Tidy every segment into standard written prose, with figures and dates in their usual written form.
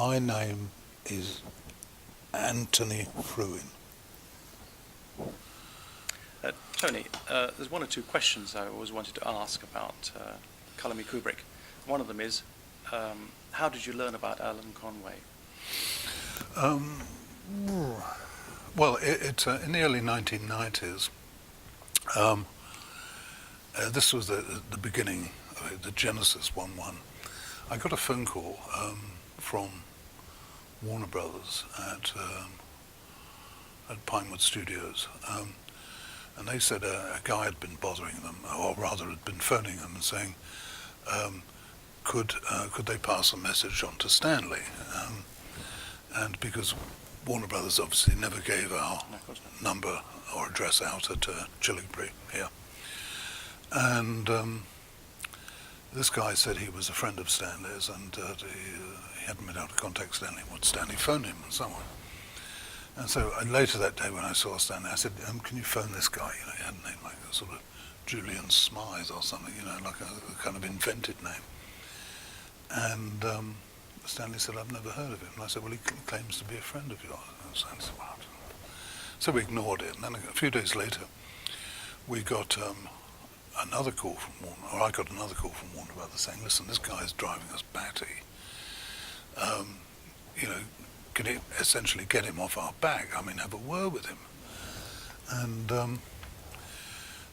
My name is Anthony Frewin. Tony, there's one or two questions I always wanted to ask about Me Kubrick. One of them is, how did you learn about Alan Conway? Well, it's in the early 1990s. This was the beginning, the Genesis 1-1. I got a phone call from Warner Brothers at Pinewood Studios, and they said a guy had been bothering them, or rather had been phoning them and saying, could they pass a message on to Stanley? And because Warner Brothers obviously never gave our number or address out at Chilligbury here. And this guy said he was a friend of Stanley's, and he hadn't been able to contact Stanley. Would Stanley phone him and so on? And so later that day when I saw Stanley, I said, can you phone this guy? You know, he had a name like a sort of Julian Smythe or something, you know, like a kind of invented name. And Stanley said, I've never heard of him. And I said, well, he claims to be a friend of yours. And Stanley said, well, so we ignored it. And then a few days later, we got another call from Warner, or I got another call from Warner Brothers saying, listen, this guy's driving us batty. You know, can you essentially get him off our back? I mean, have a word with him. And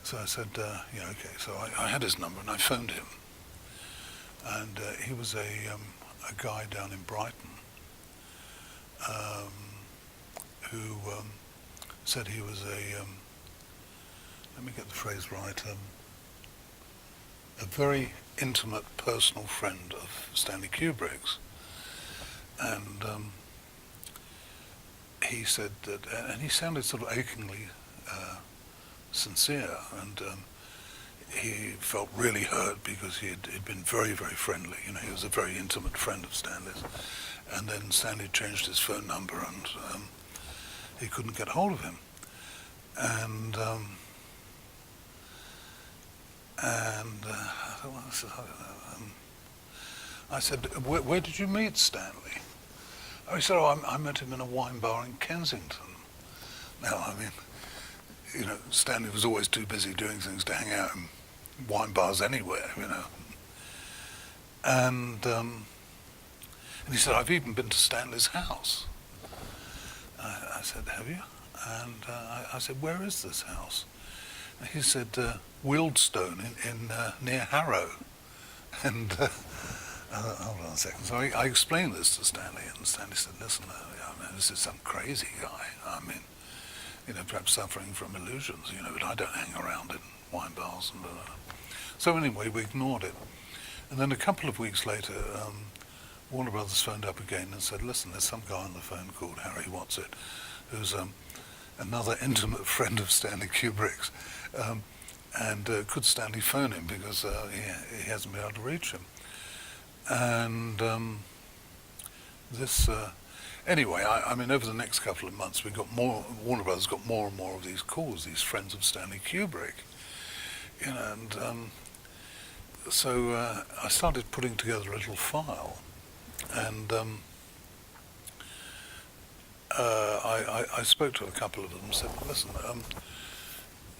so I said, yeah, okay. So I had his number and I phoned him. And he was a guy down in Brighton who said he was let me get the phrase right, a very intimate personal friend of Stanley Kubrick's. And he said that, and he sounded sort of achingly sincere, and he felt really hurt because he'd been very, very friendly. You know, he was a very intimate friend of Stanley's. And then Stanley changed his phone number, and he couldn't get hold of him. And I said, where did you meet Stanley? Oh, he said, I met him in a wine bar in Kensington. Now, I mean, you know, Stanley was always too busy doing things to hang out in wine bars anywhere, you know. And he said, I've even been to Stanley's house. I said, have you? And I said, where is this house? And he said, Wealdstone in near Harrow. And hold on a second. So I explained this to Stanley, and Stanley said, listen, I mean, this is some crazy guy. I mean, you know, perhaps suffering from illusions, you know, but I don't hang around in wine bars. And so anyway, we ignored it. And then a couple of weeks later, Warner Brothers phoned up again and said, listen, there's some guy on the phone called Harry Whatsit, who's another intimate friend of Stanley Kubrick's. And could Stanley phone him because he hasn't been able to reach him. And anyway, I mean, over the next couple of months, we got more. Warner Brothers got more and more of these calls, these friends of Stanley Kubrick, you know. And so I started putting together a little file, and I spoke to a couple of them and said, listen,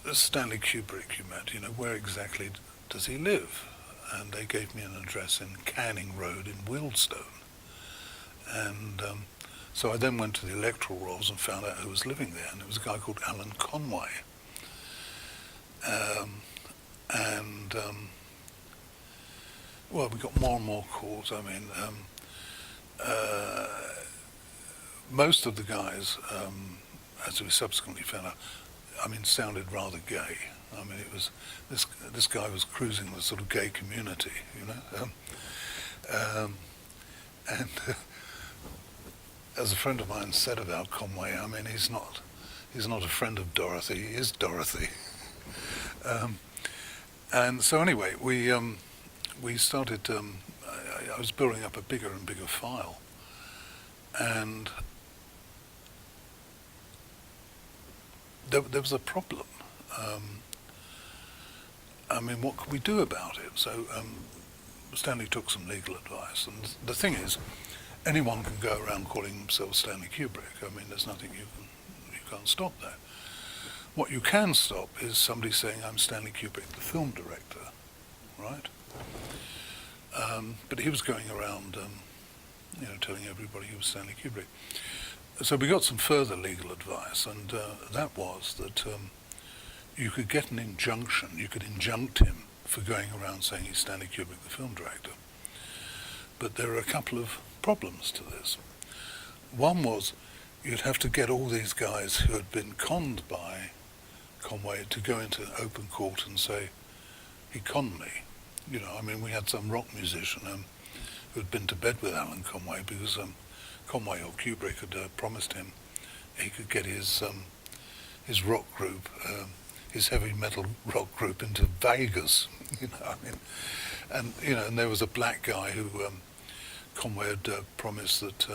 this Stanley Kubrick you met, you know, where exactly does he live? And they gave me an address in Canning Road in Wealdstone. And so I then went to the electoral rolls and found out who was living there, and it was a guy called Alan Conway. Well, we got more and more calls. I mean, most of the guys, as we subsequently found out, I mean, sounded rather gay. I mean, it was this guy was cruising the sort of gay community, you know. And as a friend of mine said about Conway, I mean, he's not a friend of Dorothy. He is Dorothy. And so anyway, we started. I was building up a bigger and bigger file, and there was a problem. I mean, what could we do about it? So Stanley took some legal advice, and the thing is, anyone can go around calling themselves Stanley Kubrick. I mean, there's nothing you can't stop that. What you can stop is somebody saying, I'm Stanley Kubrick, the film director, right? But he was going around, telling everybody he was Stanley Kubrick. So we got some further legal advice, and that was that you could get an injunction, you could injunct him for going around saying he's Stanley Kubrick, the film director. But there are a couple of problems to this. One was you'd have to get all these guys who had been conned by Conway to go into open court and say, he conned me. We had some rock musician who had been to bed with Alan Conway because Conway or Kubrick had promised him he could get his rock group, his heavy metal rock group into Vegas. And there was a black guy who Conway had promised that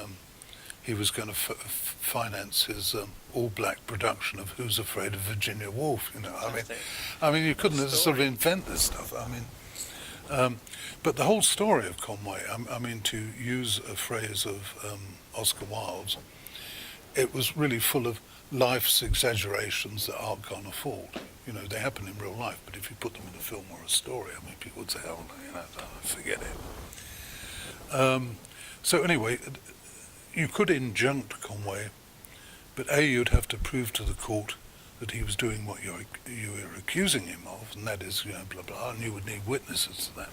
he was going to finance his all-black production of Who's Afraid of Virginia Woolf. You couldn't sort of invent this stuff. But the whole story of Conway, to use a phrase of Oscar Wilde's, it was really full of life's exaggerations that art can't afford. They happen in real life, but if you put them in a film or a story, people would say, forget it. So anyway, you could injunct Conway, but you'd have to prove to the court that he was doing what you were accusing him of, and that is, blah, blah, and you would need witnesses to that.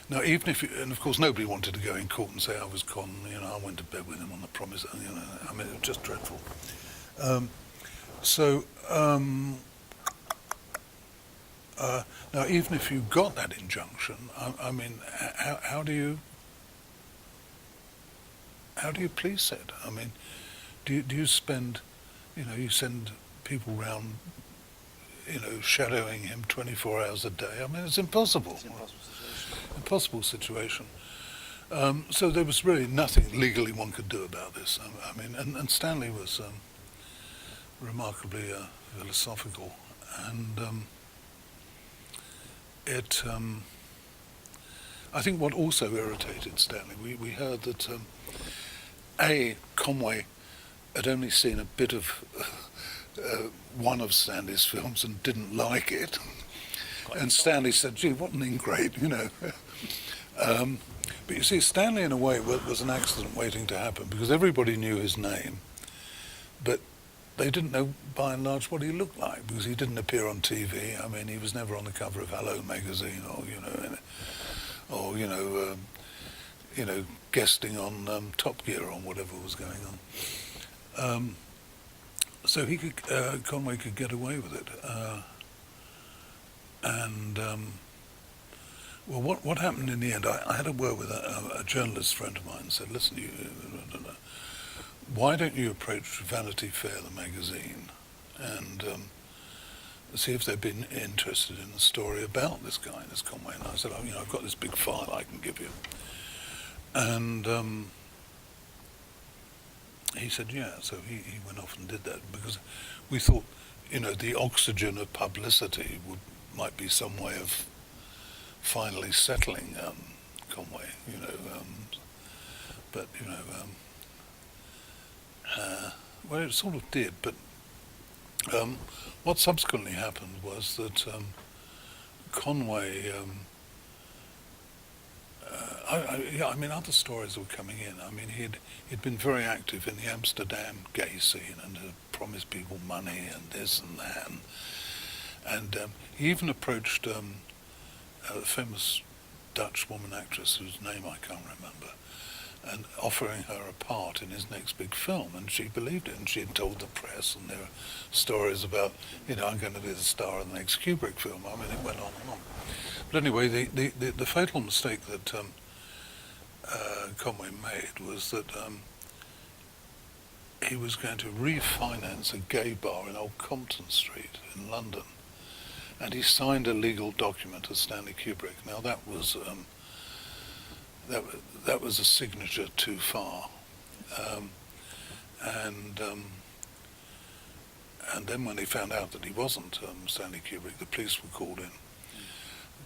Now, even if and of course nobody wanted to go in court and say I was conned, I went to bed with him on the promise, it was just dreadful. Now, even if you got that injunction, how do you police it? Do you spend, you send people round, shadowing him 24 hours a day? It's impossible. It's an impossible situation. So there was really nothing legally one could do about this. And Stanley was remarkably philosophical, and I think what also irritated Stanley, we heard that Conway had only seen a bit of one of Stanley's films and didn't like it. And Stanley said, gee, what an ingrate, But you see, Stanley in a way was an accident waiting to happen, because everybody knew his name, but they didn't know by and large what he looked like, because he didn't appear on TV. He was never on the cover of Hello magazine, or guesting on Top Gear or whatever was going on. So Conway could get away with it. What happened in the end? I had a word with a journalist friend of mine and said, listen, why don't you approach Vanity Fair, the magazine, and see if they've been interested in the story about this guy, this Conway? And I said, I've got this big file I can give you. And he said, yeah. So he went off and did that, because we thought, the oxygen of publicity might be some way of finally settling Conway, but well, it sort of did. But what subsequently happened was that Conway, other stories were coming in. He'd been very active in the Amsterdam gay scene and had promised people money and this and that, and he even approached a famous Dutch woman actress whose name I can't remember, and offering her a part in his next big film, and she believed it, and she had told the press, and there were stories about, I'm going to be the star of the next Kubrick film. It went on and on. But anyway, the fatal mistake that Conway made was that he was going to refinance a gay bar in Old Compton Street in London, and he signed a legal document as Stanley Kubrick. Now that was a signature too far, and then when they found out that he wasn't Stanley Kubrick, the police were called in.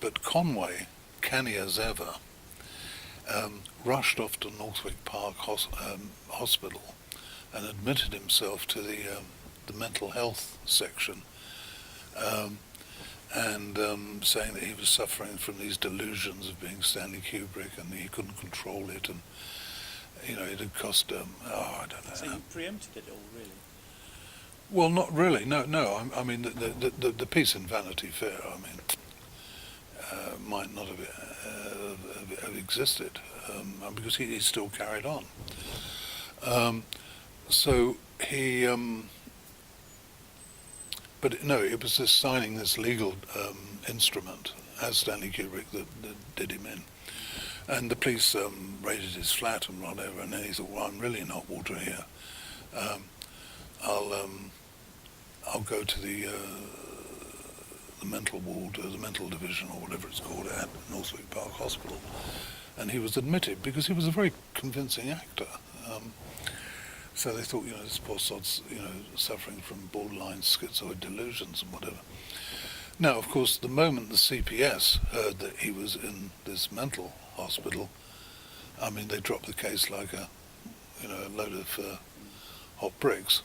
But Conway, canny as ever, rushed off to Northwick Park Hospital and admitted himself to the mental health section, and saying that he was suffering from these delusions of being Stanley Kubrick and he couldn't control it, and it had cost I don't know. So you preempted it all, really? Well, not really. No. I mean, the piece in Vanity Fair, I mean, might not have existed, because he still carried on. So he, but no, it was this signing this legal instrument as Stanley Kubrick that did him in. And the police raided his flat and whatever, and then he thought, well, I'm really in hot water here. I'll go to the mental ward, the mental division, or whatever it's called, at Northwick Park Hospital. And he was admitted because he was a very convincing actor. So they thought, this poor sod's, suffering from borderline schizoid delusions and whatever. Now, of course, the moment the CPS heard that he was in this mental hospital, I mean, they dropped the case like a load of hot bricks.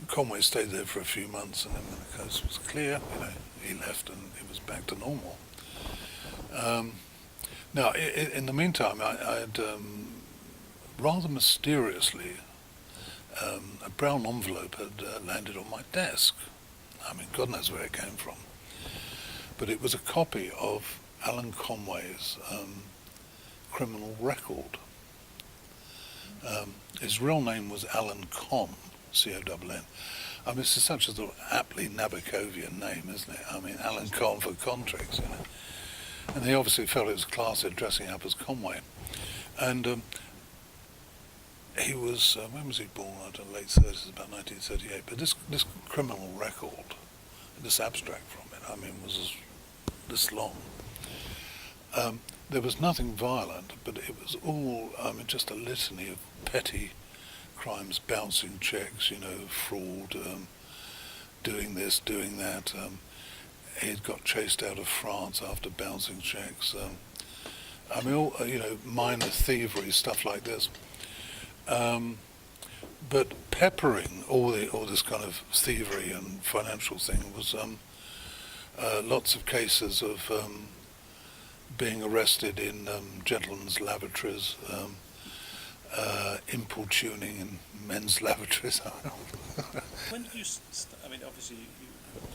Conway stayed there for a few months, and then when the coast was clear, he left and it was back to normal. Now, in the meantime, I had rather mysteriously a brown envelope had landed on my desk. I mean, God knows where it came from. But it was a copy of Alan Conway's criminal record. His real name was Alan Conn, C-O-N-N. I mean, it's such a sort of aptly Nabokovian name, isn't it? I mean, Alan Conn for Contrix, And he obviously felt it was classy dressing up as Conway. And he was, when was he born? I don't know, late 30s, about 1938. But this criminal record, this abstract from it, I mean, was this long. There was nothing violent, but it was all, just a litany of petty crimes, bouncing checks, fraud, doing this, doing that. He had got chased out of France after bouncing checks. All, minor thievery, stuff like this. But peppering all this kind of thievery and financial thing was lots of cases of being arrested in gentlemen's lavatories, importuning in men's lavatories. When did you obviously you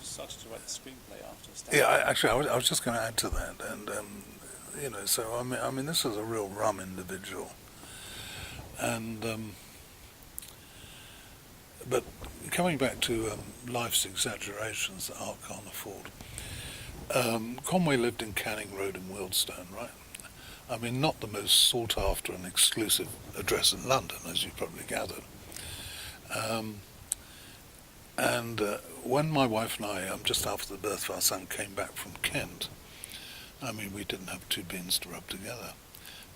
started to write the screenplay after Stanley? Yeah, I was just going to add to that, and so I mean, this is a real rum individual, and but coming back to life's exaggerations that art can't afford. Conway lived in Canning Road in Wealdstone, right? I mean, not the most sought after and exclusive address in London, as you probably gathered. When my wife and I, just after the birth of our son, came back from Kent, I mean, we didn't have two beans to rub together,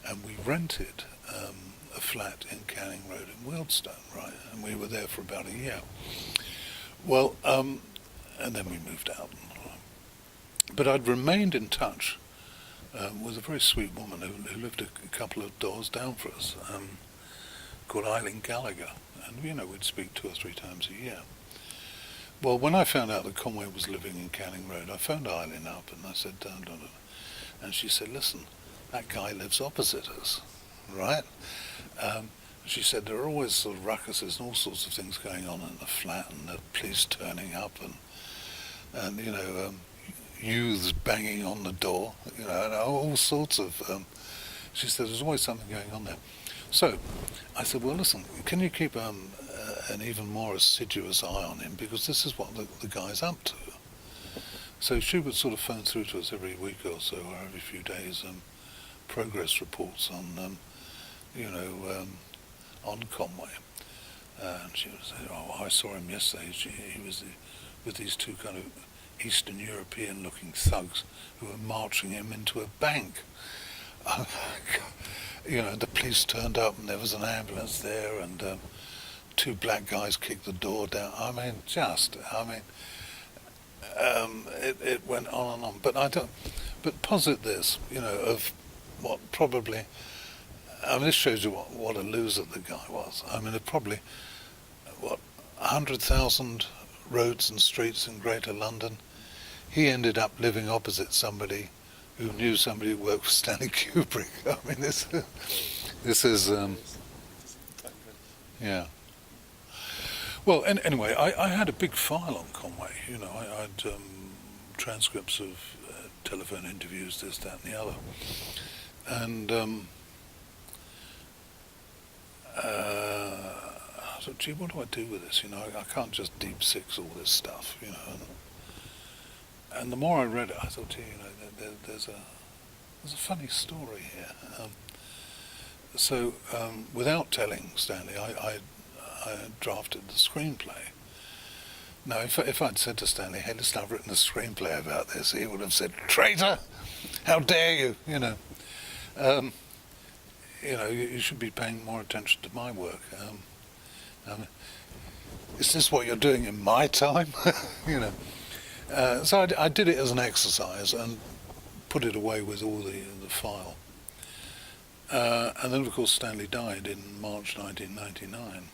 and we rented a flat in Canning Road in Wealdstone, right? And we were there for about a year. Well, and then we moved out. But I'd remained in touch with a very sweet woman who lived a couple of doors down for us, called Eileen Gallagher, and we'd speak 2 or 3 times a year. Well, when I found out that Conway was living in Canning Road, I phoned Eileen up and I said, and she said, listen, that guy lives opposite us, right? She said there are always sort of ruckuses and all sorts of things going on in the flat, and the police turning up, and youths banging on the door, and all sorts of. She said there's always something going on there. So I said, well, listen, can you keep an even more assiduous eye on him, because this is what the guy's up to. So she would sort of phone through to us every week or so, or every few days, progress reports on, on Conway. And she would say, oh, I saw him yesterday. He was with these 2 kind of Eastern European-looking thugs who were marching him into a bank. The police turned up and there was an ambulance there, and 2 black guys kicked the door down. it went on and on. But I don't. But posit this, of what probably. I mean, this shows you what a loser the guy was. I mean, it probably 100,000 roads and streets in Greater London. He ended up living opposite somebody who knew somebody who worked for Stanley Kubrick. I mean, this is yeah. Well, anyway, I had a big file on Conway. I had transcripts of telephone interviews, this, that, and the other, and I thought, gee, what do I do with this? I can't just deep six all this stuff. And the more I read it, I thought, gee, there's a funny story here. So without telling Stanley, I drafted the screenplay. Now, if I'd said to Stanley, hey, listen, I've written a screenplay about this, he would have said, traitor, how dare you, you should be paying more attention to my work. Is this what you're doing in my time? So I did it as an exercise and put it away with all the file. And then, of course, Stanley died in March 1999.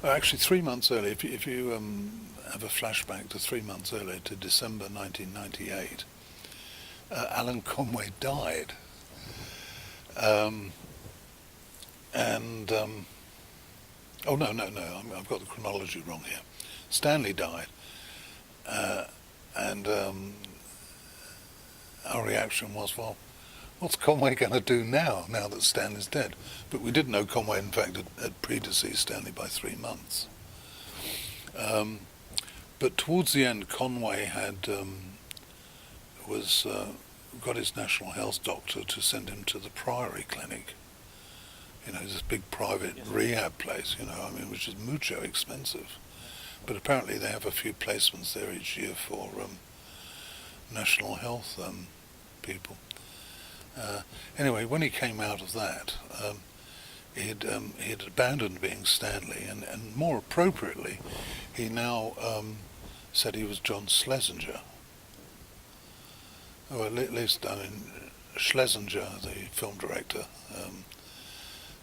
Actually, 3 months earlier, if you have a flashback to 3 months earlier, to December 1998, Alan Conway died. Oh, no, I've got the chronology wrong here. Stanley died, and our reaction was, well, what's Conway going to do now that Stanley's dead? But we didn't know Conway, in fact, had predeceased Stanley by 3 months. But towards the end, Conway had got his National Health doctor to send him to the Priory Clinic. This big private rehab place, which is mucho expensive. But apparently they have a few placements there each year for National Health people. Anyway, when he came out of that, he'd abandoned being Stanley, and more appropriately, he now said he was John Schlesinger. Or at least, Schlesinger, the film director,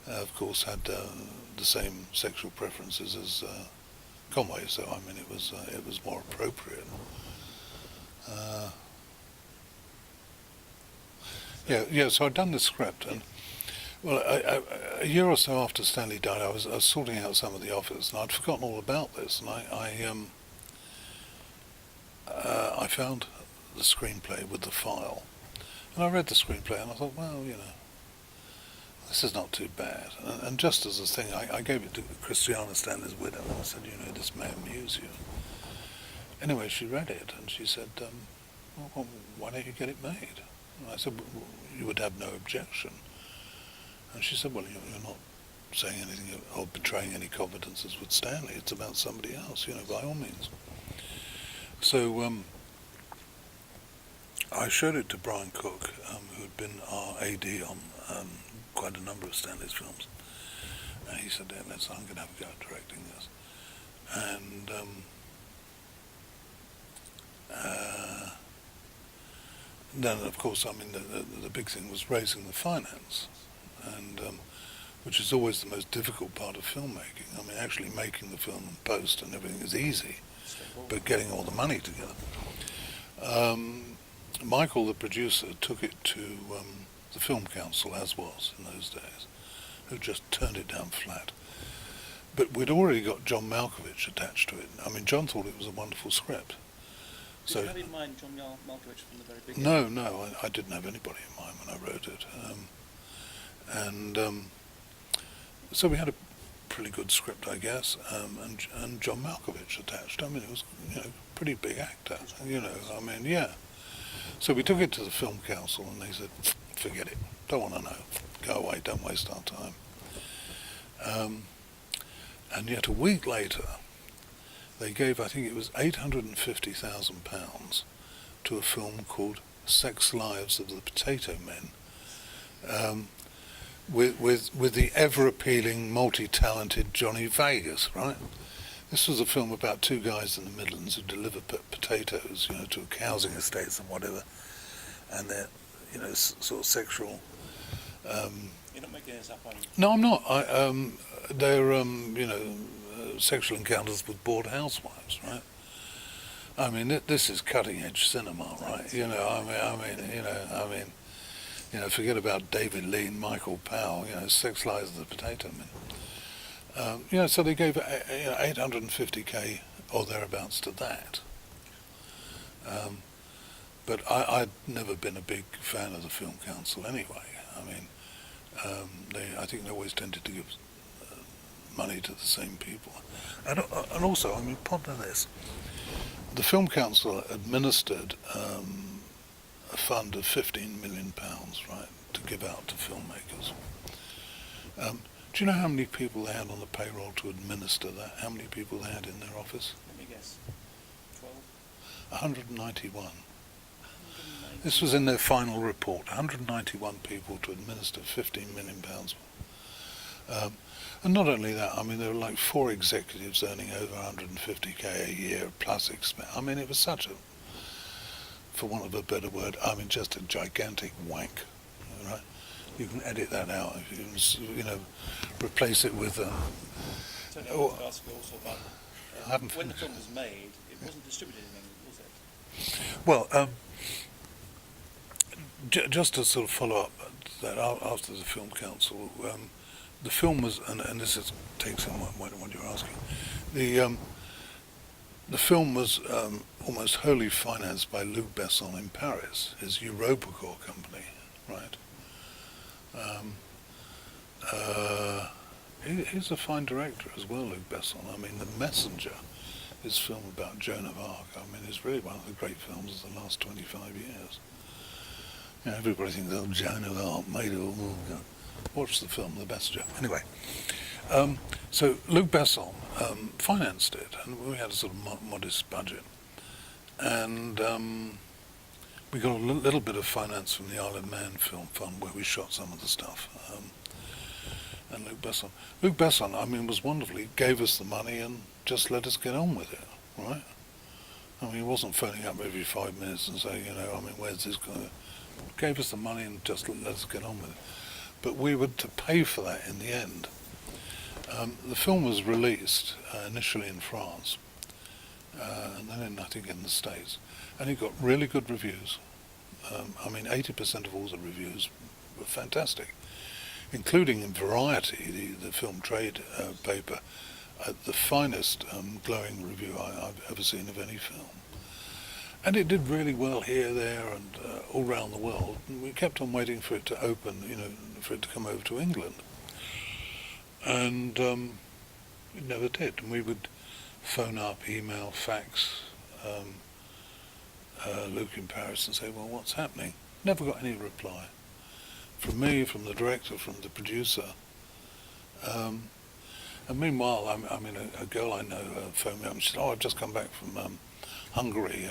of course, had the same sexual preferences as Conway, so it was more appropriate. So I'd done the script, and well, a year or so after Stanley died, I was sorting out some of the office, and I'd forgotten all about this, and I found the screenplay with the file, and I read the screenplay, and I thought, well, this is not too bad. And just as a thing, I gave it to Christiana, Stanley's widow, and I said, this may amuse you. Anyway, she read it, and she said, well, why don't you get it made? And I said, well, you would have no objection. And she said, well, you're not saying anything or betraying any confidences with Stanley. It's about somebody else, by all means. So I showed it to Brian Cook, who'd been our AD on quite a number of Stanley's films. And he said, I'm going to have a go at directing this. And then, of course, the big thing was raising the finance, and which is always the most difficult part of filmmaking. Actually making the film and post and everything is easy, but getting all the money together. Michael, the producer, took it to the Film Council, as was in those days, who just turned it down flat. But we'd already got John Malkovich attached to it. John thought it was a wonderful script. Did you have in mind John Malkovich from the very beginning? No, I didn't have anybody in mind when I wrote it. So we had a pretty good script, I guess, and John Malkovich attached. It was, pretty big actor, yeah. So we took it to the Film Council, and they said, forget it, don't want to know, go away, don't waste our time. And yet a week later, they gave, I think it was £850,000 to a film called Sex Lives of the Potato Men, with the ever-appealing, multi-talented Johnny Vegas, right? This was a film about two guys in the Midlands who deliver potatoes, to housing estates and whatever, and they're, sort of sexual. You're not making this up, are you? No, I'm not. They're, sexual encounters with bored housewives, right? I mean, this is cutting-edge cinema, right? Forget about David Lean, Michael Powell, Six Lives of the Potato Men. So they gave 850k or thereabouts to that. But I'd never been a big fan of the Film Council anyway. I mean, I think they always tended to give money to the same people. And also, I mean, ponder this. The Film Council administered a fund of £15 million, right, to give out to filmmakers. Do you know how many people they had on the payroll to administer that? How many people they had in their office? Let me guess. 12? 191. This was in their final report. 191 people to administer £15 million. And not only that, I mean, there were like 4 executives earning over 150k a year plus expense. I mean, it was such a, for want of a better word, I mean, just a gigantic wank, right? You can edit that out if you replace it with. So I wanted to ask you also about when the film was made. It wasn't distributed in England, was it? Well, just to sort of follow up that after the Film Council, the film was, and this takes in what you're asking, the film was almost wholly financed by Luc Besson in Paris, his Europacor company, right? He's a fine director as well, Luc Besson. I mean, The Messenger, his film about Joan of Arc, I mean, is really one of the great films of the last 25 years. Everybody thinks, oh, Joan of Arc made it all. Watch the film, The Messenger. Anyway, so Luc Besson financed it, and we had a sort of modest budget. And we got a little bit of finance from the Isle of Man Film Fund, where we shot some of the stuff. And Luc Besson, I mean, was wonderful. He gave us the money and just let us get on with it, right? I mean, he wasn't phoning up every 5 minutes and saying, I mean, where's this going? Gave us the money and just let us get on with it. But we were to pay for that in the end. The film was released initially in France, and then I think in the States, and it got really good reviews. I mean, 80% of all the reviews were fantastic, including in Variety, the film trade paper, the finest glowing review I've ever seen of any film. And it did really well here, there, and all around the world. And we kept on waiting for it to open, for it to come over to England. And it never did. And we would phone up, email, fax Luke in Paris and say, well, what's happening? Never got any reply. From me, from the director, from the producer. And meanwhile, I mean, a girl I know phoned me up and she said, oh, I've just come back from Hungary.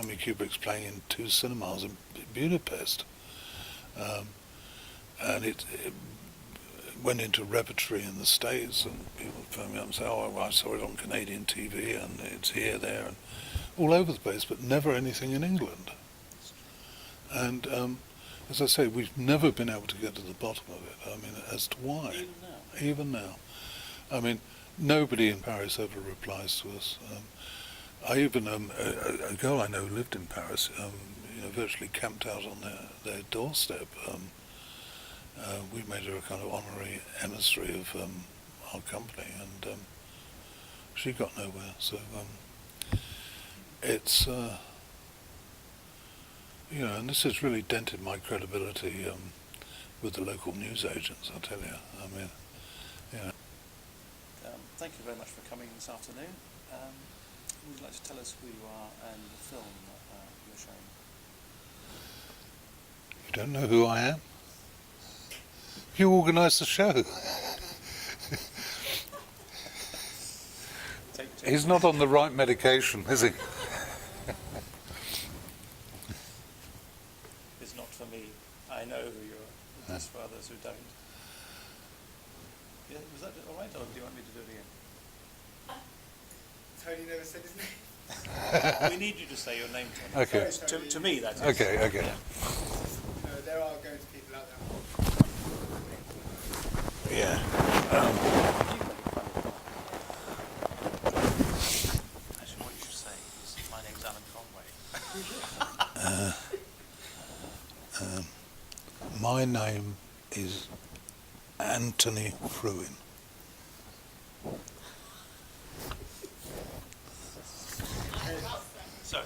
Me Kubrick's playing in 2 cinemas in Budapest. And it went into repertory in the States, and people phoned me up and said, oh, I saw it on Canadian TV, and it's here, there, and all over the place, but never anything in England. And as I say, we've never been able to get to the bottom of it. I mean, as to why. Even now. I mean, nobody in Paris ever replies to us. I even, a girl I know who lived in Paris, virtually camped out on their doorstep. We made her a kind of honorary emissary of our company, and she got nowhere. So it's, and this has really dented my credibility with the local news agents, I'll tell you. I mean, Thank you very much for coming this afternoon. Would you like to tell us who you are and the film you're showing? You don't know who I am? You organised the show. He's not on the right medication, is he? It's not for me. I know who you are. It's for others who don't. Yeah, was that all right, or do you want me to do it again? have said his name. We need you to say your name, Tony. Okay. Sorry, To me, that is. Okay, okay. Yeah. No, there are going to people out there. Yeah. Actually, what you should say is, my name's Alan Conway. My name is Anthony Frewin. So,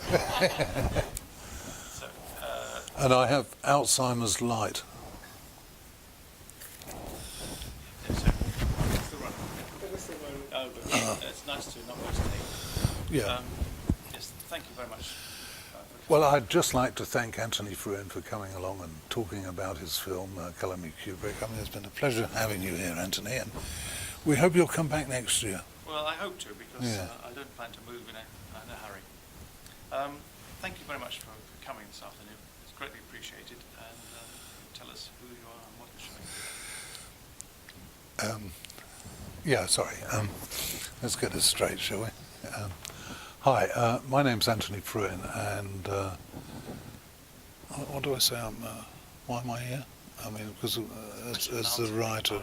And I have Alzheimer's light. oh, good. It's nice to not waste any. Yeah. Yes, thank you very much. Well, I'd just like to thank Anthony Frewin for coming along and talking about his film, Colour Me Kubrick. I mean, it's been a pleasure having you here, Anthony, and we hope you'll come back next year. Well, I hope to, because Yeah. I don't plan to move in a hurry. Thank you very much for coming this afternoon. It's greatly appreciated. And tell us who you are and what you're showing. Yeah, sorry. Let's get this straight, shall we? Hi, my name's Anthony Frewin, and what do I say? Why am I here? I mean, because as the writer.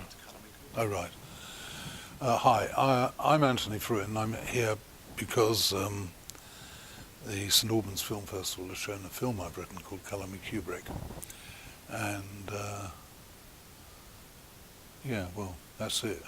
Oh, right. Hi, I'm Anthony Frewin, and I'm here because the St Albans Film Festival has shown a film I've written called Colour Me Kubrick. And, yeah, well, that's it.